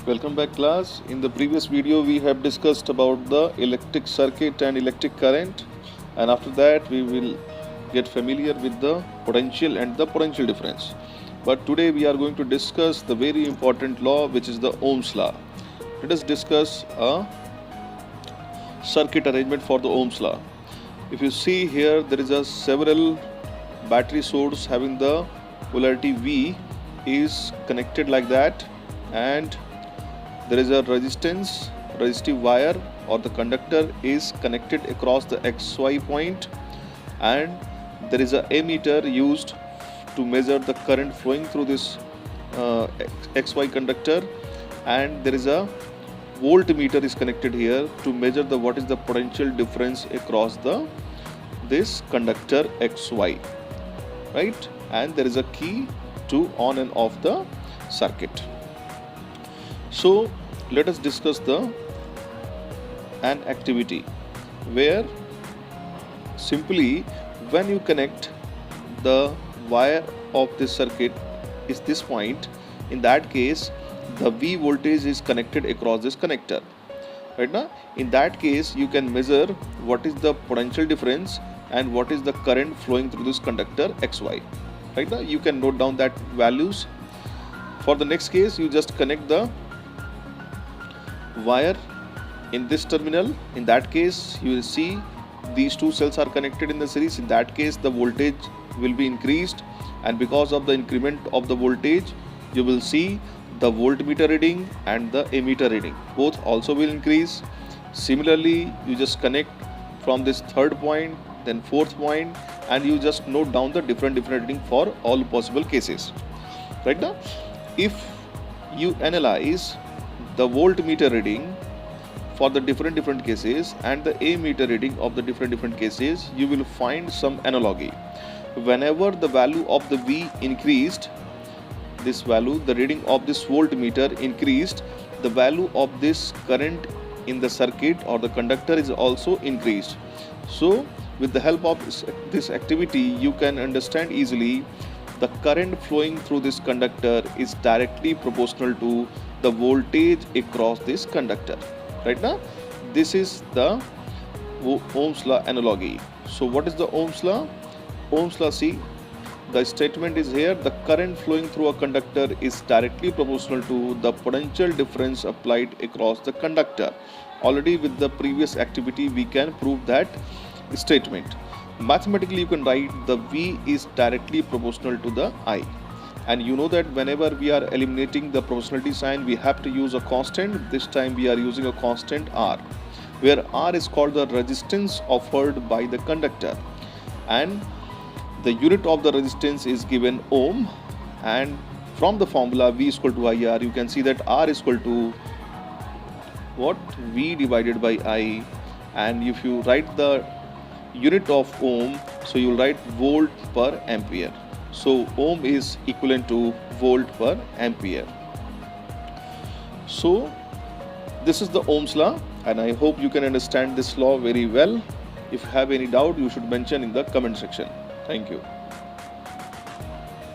Welcome back class. In the previous video we have discussed about the electric circuit and electric current, and after that we will get familiar with the potential and the potential difference. But today we are going to discuss the very important law, which is the Ohm's law. Let us discuss a circuit arrangement for the Ohm's law. If you see here, there is a several battery source having the polarity V is connected like that, and there is a resistive wire or the conductor is connected across the XY point, and there is a ammeter used to measure the current flowing through this XY conductor, and there is a voltmeter is connected here to measure what is the potential difference across this conductor XY, right? And there is a key to on and off the circuit. So let us discuss an activity where simply when you connect the wire of this circuit is this point, in that case the V voltage is connected across this connector, right? Now in that case you can measure what is the potential difference and what is the current flowing through this conductor XY. Right now you can note down that values. For the next case, you just connect the wire in this terminal. In that case you will see these two cells are connected in the series. In that case the voltage will be increased, and because of the increment of the voltage you will see the voltmeter reading and the ammeter reading both also will increase. Similarly, you just connect from this third point, then fourth point, and you just note down the different reading for all possible cases. Right now, if you analyze the voltmeter reading for the different cases and the ammeter reading of the different cases, you will find some analogy. Whenever the value of the V increased, this value, the reading of this voltmeter increased, the value of this current in the circuit or the conductor is also increased. So with the help of this activity, you can understand easily the current flowing through this conductor is directly proportional to the voltage across this conductor. Right now, this is the Ohm's law analogy. So what is the Ohm's law? Ohm's law, see, the statement is here: the current flowing through a conductor is directly proportional to the potential difference applied across the conductor. Already with the previous activity we can prove that statement. Mathematically you can write the V is directly proportional to the I, and you know that whenever we are eliminating the proportionality sign we have to use a constant. This time we are using a constant R, where R is called the resistance offered by the conductor, and the unit of the resistance is given ohm, and from the formula V is equal to IR you can see that R is equal to what? V divided by I, and if you write the unit of ohm, so you will write volt per ampere. So ohm is equivalent to volt per ampere. So this is the Ohm's law, and I hope you can understand this law very well. If you have any doubt, you should mention in the comment section. Thank you.